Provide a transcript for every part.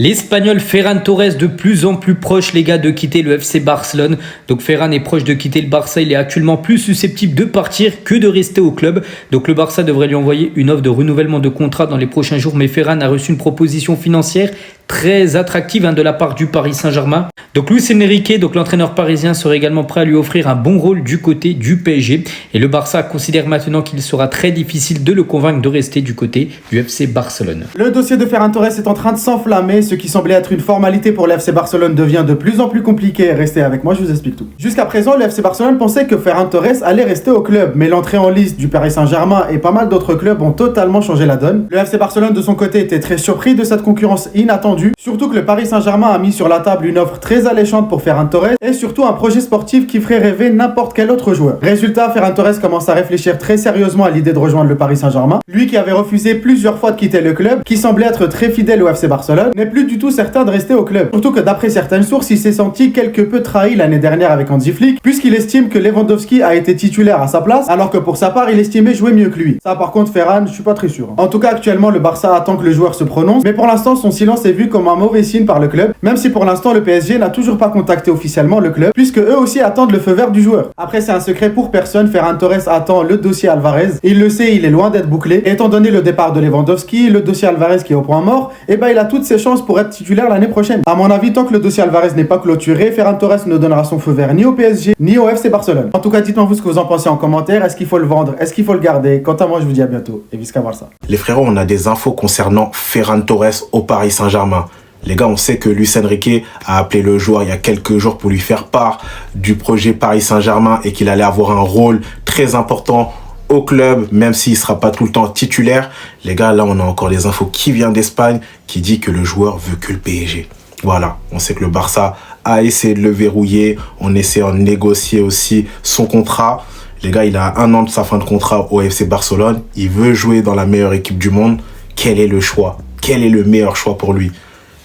L'Espagnol Ferran Torres de plus en plus proche, les gars, de quitter le FC Barcelone. Donc Ferran est proche de quitter le Barça. Il est actuellement plus susceptible de partir que de rester au club. Donc le Barça devrait lui envoyer une offre de renouvellement de contrat dans les prochains jours. Mais Ferran a reçu une proposition financière très attractive de la part du Paris Saint-Germain. Donc Luis Enrique, donc l'entraîneur parisien, serait également prêt à lui offrir un bon rôle du côté du PSG. Et le Barça considère maintenant qu'il sera très difficile de le convaincre de rester du côté du FC Barcelone. Le dossier de Ferran Torres est en train de s'enflammer. Ce qui semblait être une formalité pour le FC Barcelone devient de plus en plus compliqué. Restez avec moi, je vous explique tout. Jusqu'à présent, le FC Barcelone pensait que Ferran Torres allait rester au club. Mais l'entrée en liste du Paris Saint-Germain et pas mal d'autres clubs ont totalement changé la donne. Le FC Barcelone de son côté était très surpris de cette concurrence inattendue. Surtout que le Paris Saint-Germain a mis sur la table une offre très alléchante pour Ferran Torres et surtout un projet sportif qui ferait rêver n'importe quel autre joueur. Résultat, Ferran Torres commence à réfléchir très sérieusement à l'idée de rejoindre le Paris Saint-Germain. Lui qui avait refusé plusieurs fois de quitter le club, qui semblait être très fidèle au FC Barcelone, n'est plus du tout certain de rester au club. Surtout que d'après certaines sources, il s'est senti quelque peu trahi l'année dernière avec Hansi Flick, puisqu'il estime que Lewandowski a été titulaire à sa place, alors que pour sa part, il estimait jouer mieux que lui. Ça par contre, Ferran, je suis pas très sûr. En tout cas, actuellement, le Barça attend que le joueur se prononce, mais pour l'instant, son silence est vu comme un mauvais signe par le club, même si pour l'instant, le PSG n'a toujours pas contacté officiellement le club, puisque eux aussi attendent le feu vert du joueur. Après, c'est un secret pour personne, Ferran Torres attend le dossier Alvarez, et il le sait, il est loin d'être bouclé, et étant donné le départ de Lewandowski, le dossier Alvarez qui est au point mort, et ben il a toutes ses chances pour être titulaire l'année prochaine. À mon avis, tant que le dossier Alvarez n'est pas clôturé, Ferran Torres ne donnera son feu vert ni au PSG, ni au FC Barcelone. En tout cas, dites-moi vous ce que vous en pensez en commentaire, est-ce qu'il faut le vendre, est-ce qu'il faut le garder? Quant à moi, je vous dis à bientôt, et visca Barça. Les frérots, on a des infos concernant Ferran Torres au Paris Saint-Germain. Les gars, on sait que Luis Enrique a appelé le joueur il y a quelques jours pour lui faire part du projet Paris Saint-Germain et qu'il allait avoir un rôle très important au club, même s'il ne sera pas tout le temps titulaire. Les gars, là, on a encore des infos qui viennent d'Espagne qui dit que le joueur veut que le PSG. Voilà, on sait que le Barça a essayé de le verrouiller, on essaie de négocier aussi son contrat. Les gars, il a 1 an de sa fin de contrat au FC Barcelone, il veut jouer dans la meilleure équipe du monde. Quel est le choix? Quel est le meilleur choix pour lui?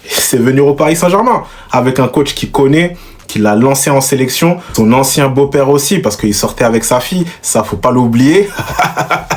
C'est venir au Paris Saint-Germain avec un coach qui connaît, qui l'a lancé en sélection, son ancien beau-père aussi parce qu'il sortait avec sa fille, ça faut pas l'oublier.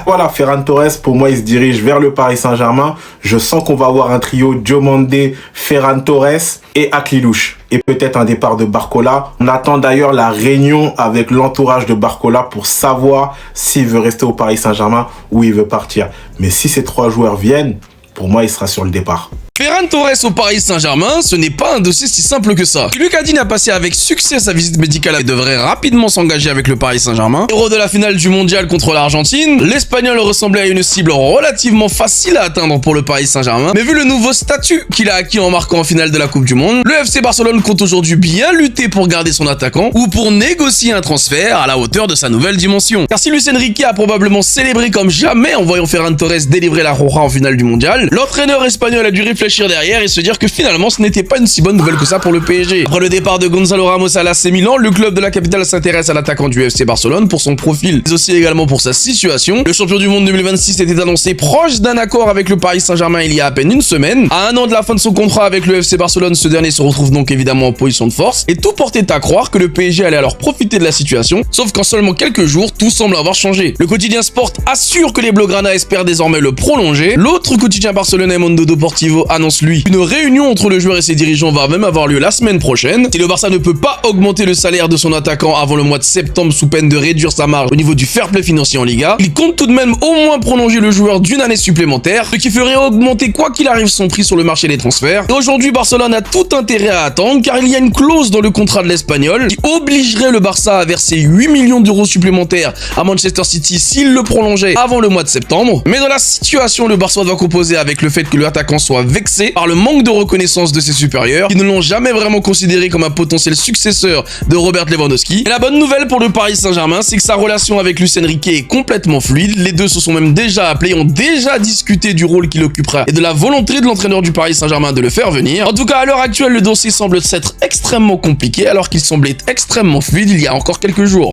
Voilà, Ferran Torres, pour moi, il se dirige vers le Paris Saint-Germain. Je sens qu'on va avoir un trio Diomandé, Ferran Torres et Aklilouche. Et peut-être un départ de Barcola. On attend d'ailleurs la réunion avec l'entourage de Barcola pour savoir s'il veut rester au Paris Saint-Germain ou il veut partir. Mais si ces 3 joueurs viennent, pour moi, il sera sur le départ. Ferran Torres au Paris Saint-Germain, ce n'est pas un dossier si simple que ça. Lucas Digne a passé avec succès sa visite médicale et devrait rapidement s'engager avec le Paris Saint-Germain. Héros de la finale du mondial contre l'Argentine, l'Espagnol ressemblait à une cible relativement facile à atteindre pour le Paris Saint-Germain. Mais vu le nouveau statut qu'il a acquis en marquant en finale de la Coupe du Monde, le FC Barcelone compte aujourd'hui bien lutter pour garder son attaquant ou pour négocier un transfert à la hauteur de sa nouvelle dimension. Car si Luis Enrique a probablement célébré comme jamais en voyant Ferran Torres délivrer la Roja en finale du mondial, l'entraîneur espagnol a dû réfléchir derrière et se dire que finalement ce n'était pas une si bonne nouvelle que ça pour le PSG. Après le départ de Gonzalo Ramos à l'AC Milan, le club de la capitale s'intéresse à l'attaquant du FC Barcelone pour son profil, mais aussi également pour sa situation. Le champion du monde 2026 était annoncé proche d'un accord avec le Paris Saint-Germain il y a à peine une semaine. À 1 an de la fin de son contrat avec le FC Barcelone, ce dernier se retrouve donc évidemment en position de force et tout portait à croire que le PSG allait alors profiter de la situation, sauf qu'en seulement quelques jours, tout semble avoir changé. Le quotidien Sport assure que les Blaugrana espèrent désormais le prolonger. L'autre quotidien barcelonais Mundo Deportivo annonce lui une réunion entre le joueur et ses dirigeants va même avoir lieu la semaine prochaine. Si le Barça ne peut pas augmenter le salaire de son attaquant avant le mois de septembre sous peine de réduire sa marge au niveau du fair play financier en Liga, il compte tout de même au moins prolonger le joueur d'1 année supplémentaire, ce qui ferait augmenter quoi qu'il arrive son prix sur le marché des transferts. Et aujourd'hui, Barcelone a tout intérêt à attendre car il y a une clause dans le contrat de l'Espagnol qui obligerait le Barça à verser 8 millions d'euros supplémentaires à Manchester City s'il le prolongeait avant le mois de septembre. Mais dans la situation, le Barça doit composer avec le fait que l'attaquant soit vexé par le manque de reconnaissance de ses supérieurs qui ne l'ont jamais vraiment considéré comme un potentiel successeur de Robert Lewandowski. Et la bonne nouvelle pour le Paris Saint-Germain, c'est que sa relation avec Luis Enrique est complètement fluide. Les deux se sont même déjà appelés, ont déjà discuté du rôle qu'il occupera et de la volonté de l'entraîneur du Paris Saint-Germain de le faire venir. En tout cas, à l'heure actuelle, le dossier semble s'être extrêmement compliqué alors qu'il semblait extrêmement fluide il y a encore quelques jours.